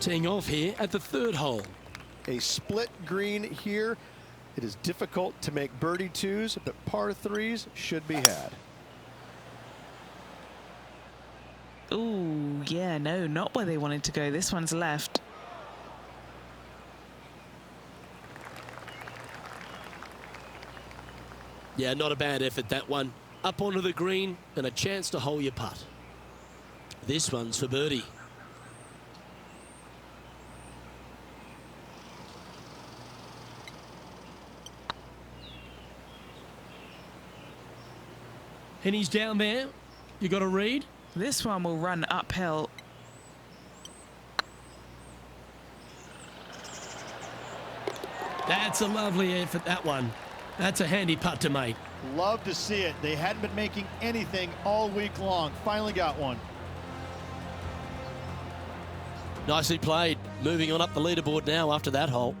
Teeing off here at the third hole. A split green here. It is difficult to make birdie twos, but par threes should be had. Ooh, yeah, no, not where they wanted to go. This one's left. Yeah, not a bad effort, that one. Up onto the green and a chance to hole your putt. This one's for birdie. And he's down there. You got a read? This one will run uphill. That's a lovely effort, that one. That's a handy putt to make. Love to see it. They hadn't been making anything all week long. Finally got one. Nicely played. Moving on up the leaderboard now after that hole.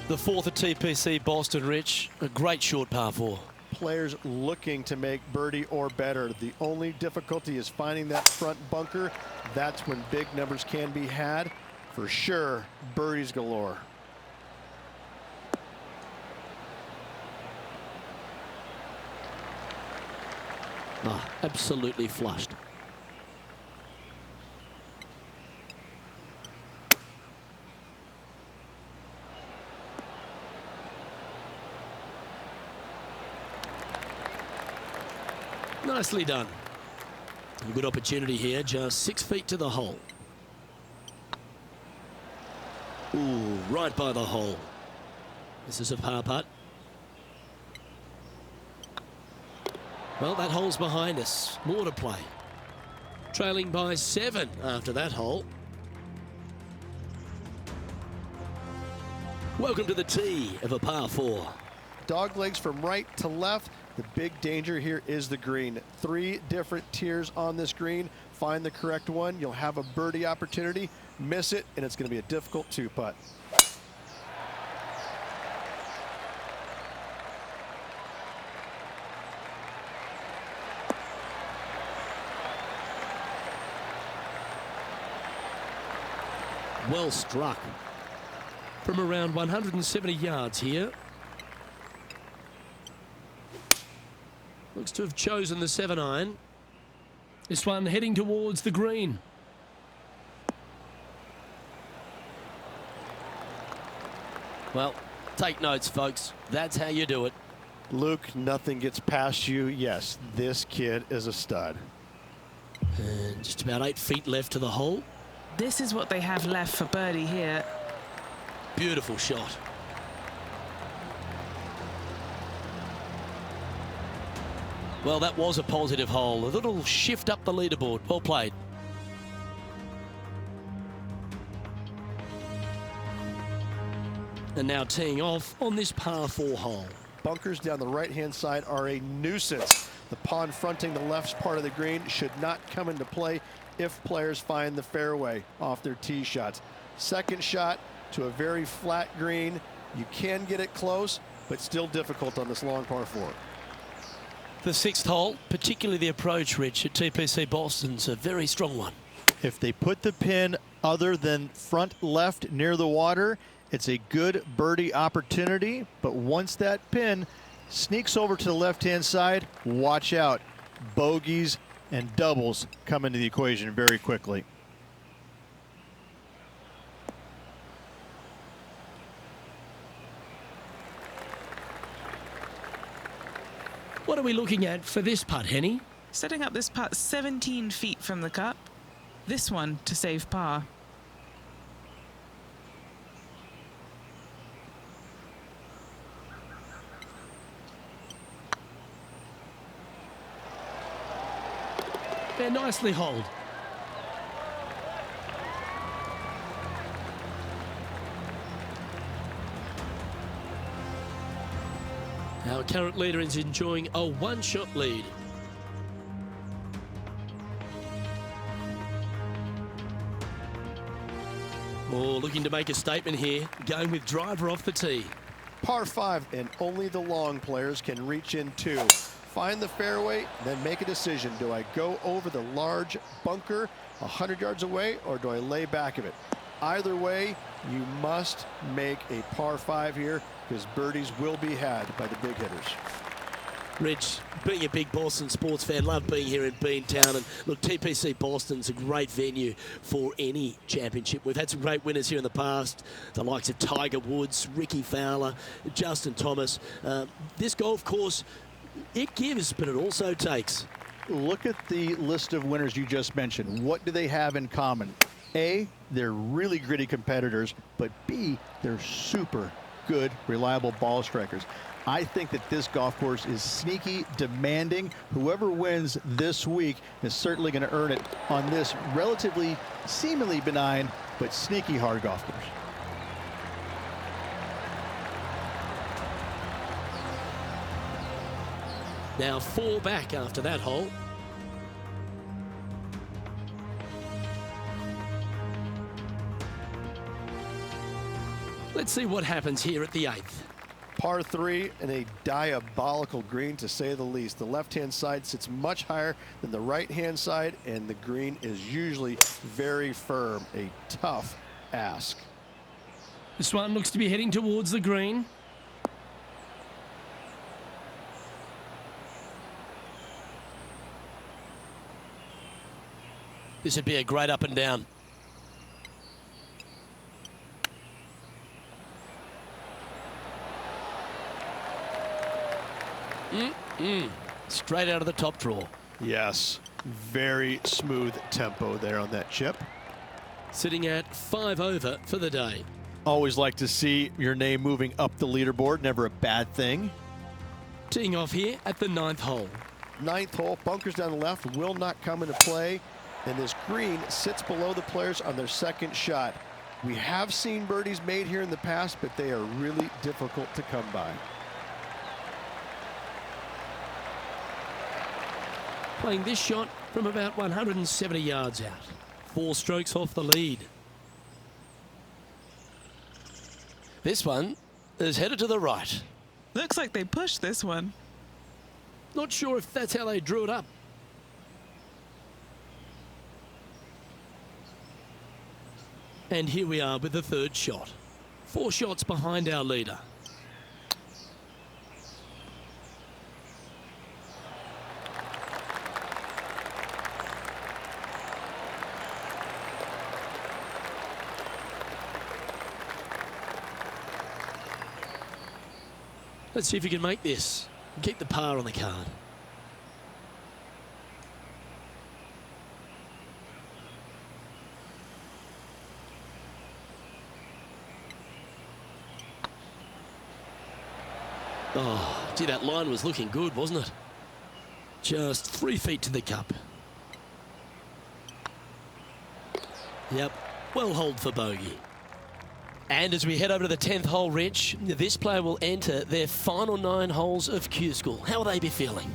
The fourth at TPC Boston, Rich. A great short par four. Players looking to make birdie or better. The only difficulty is finding that front bunker. That's when big numbers can be had. For sure, birdies galore. Ah, absolutely flushed. Nicely done. A good opportunity here, just 6 feet to the hole. Ooh, right by the hole. This is a par putt. Well, that hole's behind us. More to play. Trailing by 7 after that hole. Welcome to the tee of a par 4. Dog legs from right to left. The big danger here is the green. 3 different tiers on this green. Find the correct one. You'll have a birdie opportunity. Miss it, and it's going to be a difficult 2-putt. Well struck. From around 170 yards here. Looks to have chosen the 7-iron. This one heading towards the green. Well, take notes, folks. That's how you do it. Luke, nothing gets past you. Yes, this kid is a stud. And just about 8 feet left to the hole. This is what they have left for birdie here. Beautiful shot. Well, that was a positive hole. A little shift up the leaderboard. Well played. And now teeing off on this par 4 hole. Bunkers down the right-hand side are a nuisance. The pond fronting the left part of the green should not come into play if players find the fairway off their tee shots. Second shot to a very flat green. You can get it close, but still difficult on this long par 4. The 6th hole, particularly the approach, Rich, at TPC Boston's a very strong one. If they put the pin other than front left near the water, it's a good birdie opportunity. But once that pin sneaks over to the left-hand side, watch out. Bogeys and doubles come into the equation very quickly. What are we looking at for this putt, Henny? Setting up this putt 17 feet from the cup. This one to save par. They're nicely holed. Our current leader is enjoying a 1-shot lead. Oh, looking to make a statement here, going with driver off the tee. Par 5, and only the long players can reach in 2. find the fairway, then make a decision. Do I go over the large bunker 100 yards away, or do I lay back of it? Either way, you must make a par 5 here, because birdies will be had by the big hitters. Rich, being a big Boston sports fan, love being here in Beantown. And look, TPC Boston's a great venue for any championship. We've had some great winners here in the past, the likes of Tiger Woods, Ricky Fowler, Justin Thomas. This golf course, it gives, but it also takes. Look at the list of winners you just mentioned. What do they have in common? A, they're really gritty competitors, but B, they're super good, reliable ball strikers. I think that this golf course is sneaky, demanding. Whoever wins this week is certainly going to earn it on this relatively, seemingly benign, but sneaky hard golf course. Now 4 back after that hole. Let's see what happens here at the 8th. Par 3 and a diabolical green, to say the least. The left-hand side sits much higher than the right-hand side, and the green is usually very firm. A tough ask. This one looks to be heading towards the green. This would be a great up and down. Straight out of the top draw. Yes, very smooth tempo there on that chip. Sitting at 5 over for the day. Always like to see your name moving up the leaderboard, never a bad thing. Teeing off here at the 9th hole. 9th hole, bunkers down the left will not come into play, and this green sits below the players on their second shot. We have seen birdies made here in the past, but they are really difficult to come by. Playing this shot from about 170 yards out. 4 strokes off the lead. This one is headed to the right. Looks like they pushed this one. Not sure if that's how they drew it up. And here we are with the 3rd shot. 4 shots behind our leader. Let's see if you can make this and keep the par on the card. Oh, gee, that line was looking good, wasn't it? Just 3 feet to the cup. Yep, well holed for bogey. And as we head over to the 10th hole, Rich, this player will enter their final 9 holes of Q School. How will they be feeling?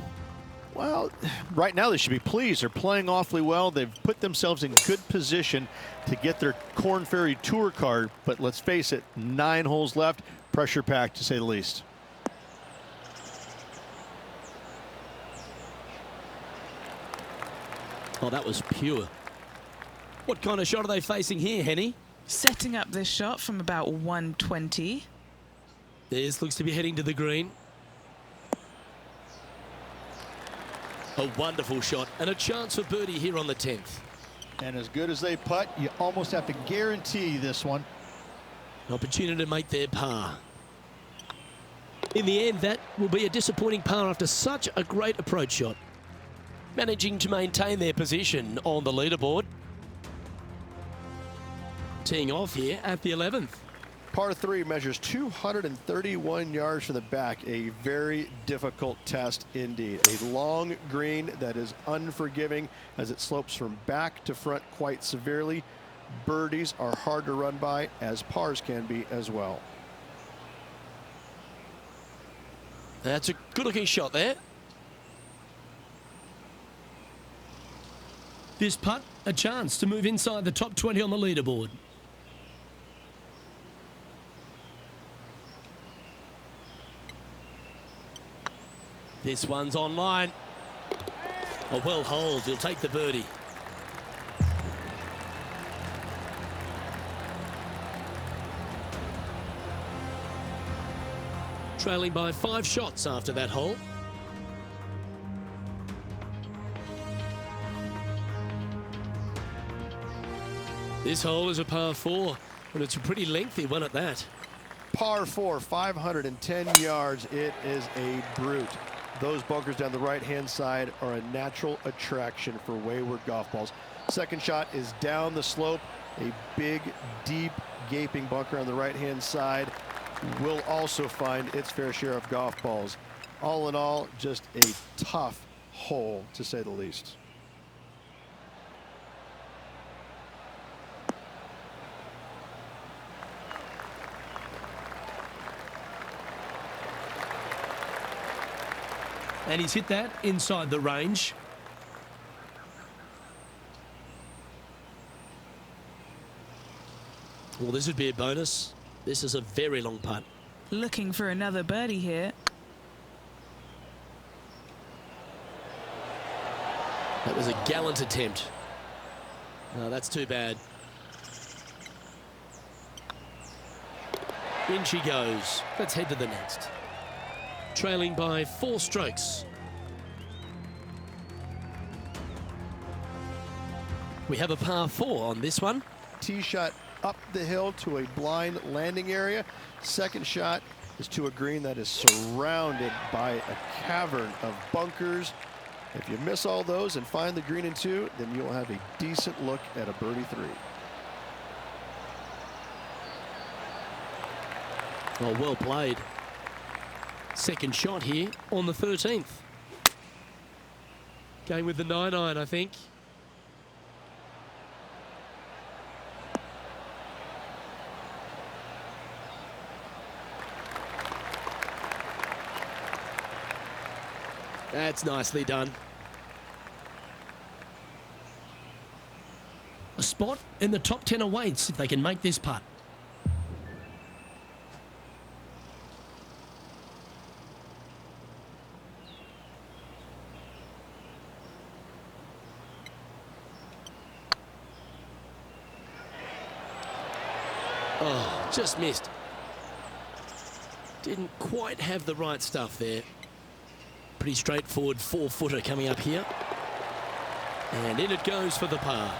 Well, right now they should be pleased. They're playing awfully well. They've put themselves in good position to get their Korn Ferry Tour card. But let's face it, 9 holes left, pressure packed to say the least. Oh, that was pure. What kind of shot are they facing here, Henny? Setting up this shot from about 120. This looks to be heading to the green. A wonderful shot and a chance for birdie here on the 10th. And as good as they putt, you almost have to guarantee this one. An opportunity to make their par. In the end, that will be a disappointing par after such a great approach shot. Managing to maintain their position on the leaderboard. Teeing off here at the 11th. Par 3 measures 231 yards from the back. A very difficult test indeed. A long green that is unforgiving as it slopes from back to front quite severely. Birdies are hard to run by, as pars can be as well. That's a good-looking shot there. This putt, a chance to move inside the top 20 on the leaderboard. This one's online. A well hold. He'll take the birdie. Trailing by 5 shots after that hole. This hole is a par 4, and it's a pretty lengthy one at that. Par 4, 510 yards. It is a brute. Those bunkers down the right-hand side are a natural attraction for wayward golf balls. Second shot is down the slope. A big, deep, gaping bunker on the right-hand side will also find its fair share of golf balls. All in all, just a tough hole, to say the least. And he's hit that inside the range. Well, this would be a bonus. This is a very long putt. Looking for another birdie here. That was a gallant attempt. No, that's too bad. In she goes. Let's head to the next. Trailing by 4 strokes. We have a par 4 on this one. Tee shot up the hill to a blind landing area. Second shot is to a green that is surrounded by a cavern of bunkers. If you miss all those and find the green in 2, then you'll have a decent look at a birdie 3. Oh, well played. Second shot here on the 13th. Going with the 9-iron, I think. That's nicely done. A spot in the top 10 awaits if they can make this putt. Oh, just missed. Didn't quite have the right stuff there. Pretty straightforward 4-footer coming up here. And in it goes for the par.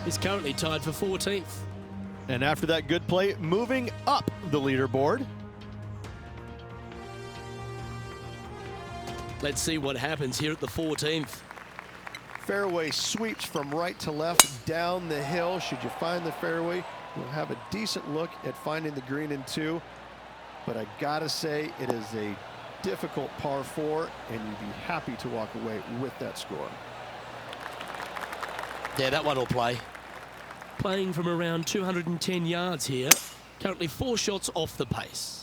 He's currently tied for 14th. And after that good play, moving up the leaderboard. Let's see what happens here at the 14th. Fairway sweeps from right to left down the hill. Should you find the fairway, you'll have a decent look at finding the green in 2. But I gotta say, it is a difficult par 4, and you'd be happy to walk away with that score. Yeah, that one will play. Playing from around 210 yards here. Currently 4 shots off the pace.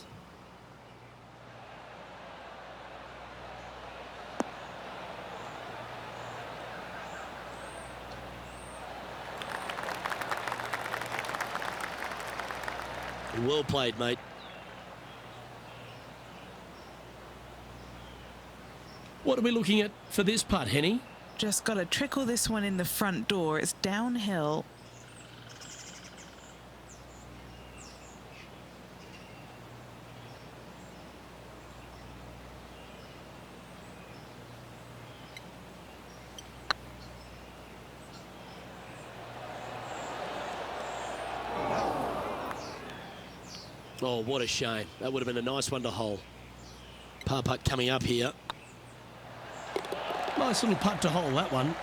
Well played, mate. What are we looking at for this putt, Henny? Just got to trickle this one in the front door. It's downhill. Oh, what a shame. That would have been a nice one to hole. Par putt coming up here. Nice little putt to hole, that one.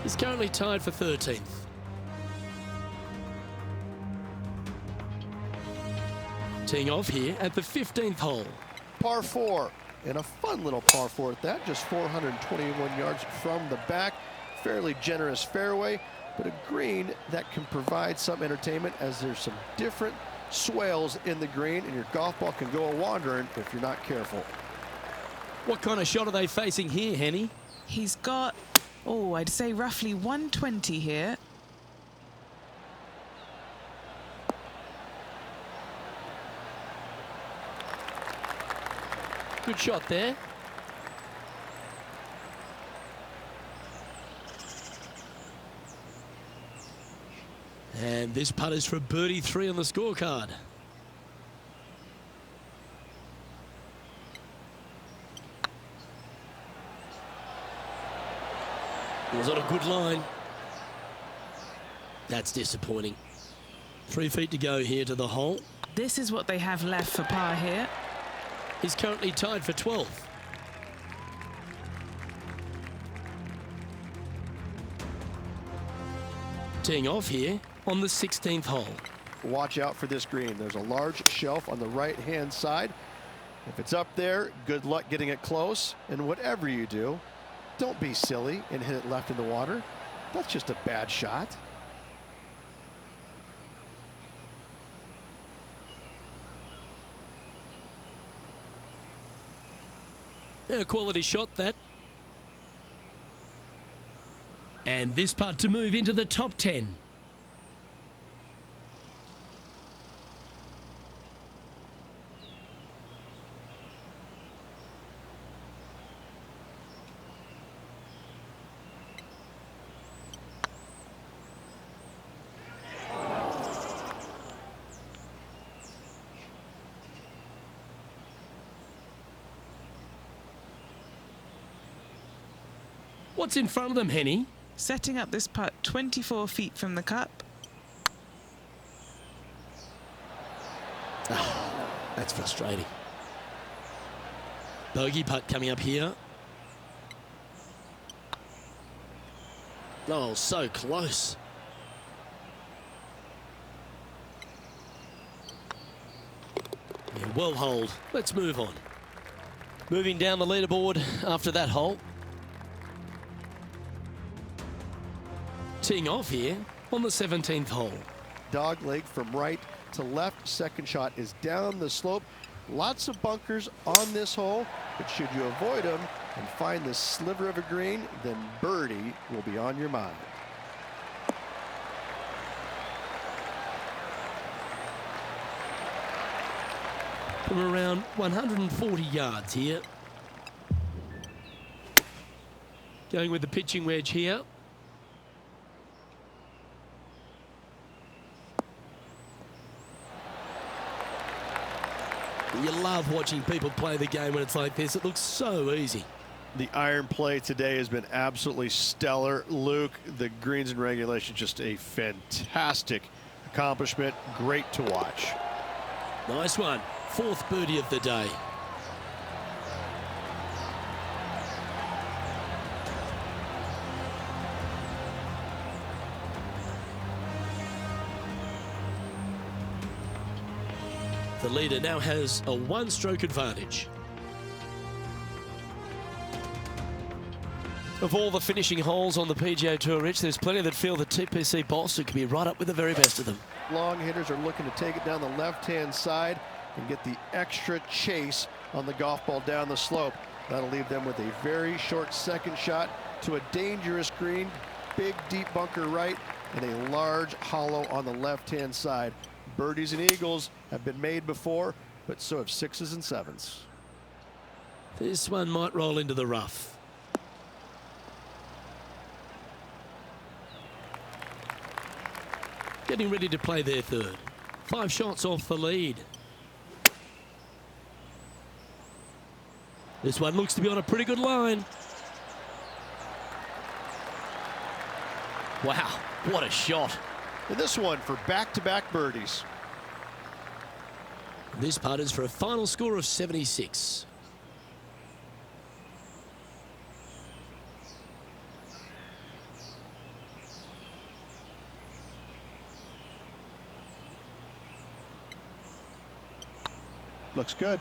He's currently tied for 13th. Teeing off here at the 15th hole. Par 4, and a fun little par 4 at that, just 421 yards from the back. Fairly generous fairway, but a green that can provide some entertainment as there's some different swales in the green, and your golf ball can go a-wandering if you're not careful. What kind of shot are they facing here, Henny? He's got, oh, I'd say roughly 120 here. Good shot there. And this putt is for birdie 3 on the scorecard. It was on a good line. That's disappointing. 3 feet to go here to the hole. This is what they have left for par here. He's currently tied for 12th. Teeing off here on the 16th hole. Watch out for this green. There's a large shelf on the right-hand side. If it's up there, good luck getting it close. And whatever you do, don't be silly and hit it left in the water. That's just a bad shot. Yeah, quality shot that. And this putt to move into the top 10. What's in front of them, Henny? Setting up this putt 24 feet from the cup. That's frustrating. Bogey putt coming up here. Oh, so close. Yeah, well holed. Let's move on. Moving down the leaderboard after that hole. Teeing off here on the 17th hole. Dog leg from right to left. Second shot is down the slope. Lots of bunkers on this hole, but should you avoid them and find this sliver of a green, then birdie will be on your mind. From around 140 yards here. Going with the pitching wedge here. You love watching people play the game when it's like this. It looks so easy. The iron play today has been absolutely stellar. Luke, the greens in regulation, just a fantastic accomplishment. Great to watch. Nice one. 4th birdie of the day. The leader now has a 1-stroke advantage. Of all the finishing holes on the PGA Tour, Rich, there's plenty that feel that TPC Boston could be right up with the very best of them. Long hitters are looking to take it down the left-hand side and get the extra chase on the golf ball down the slope. That'll leave them with a very short second shot to a dangerous green, big deep bunker right, and a large hollow on the left-hand side. Birdies and eagles have been made before, but so have 6s and 7s. This one might roll into the rough. Getting ready to play their 3rd. 5 shots off the lead. This one looks to be on a pretty good line. Wow, what a shot. And this one for back-to-back birdies. This putt is for a final score of 76. Looks good.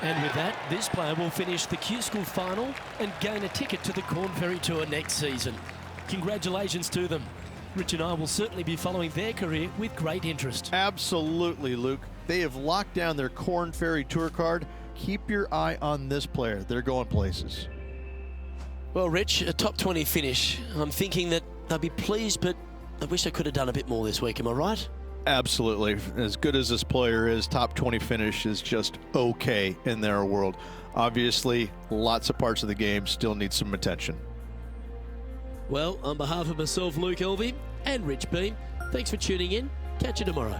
And with that, this player will finish the Q School final and gain a ticket to the Corn Ferry Tour next season. Congratulations to them. Rich and I will certainly be following their career with great interest. Absolutely, Luke. They have locked down their Corn Ferry Tour card. keep your eye on this player. They're going places. Well, Rich, a top 20 finish. I'm thinking that they'll be pleased, but I wish they could have done a bit more this week. Am I right? Absolutely. As good as this player is, top 20 finish is just okay in their world. Obviously, lots of parts of the game still need some attention. Well, on behalf of myself, Luke Elvey, and Rich Beam, thanks for tuning in. Catch you tomorrow.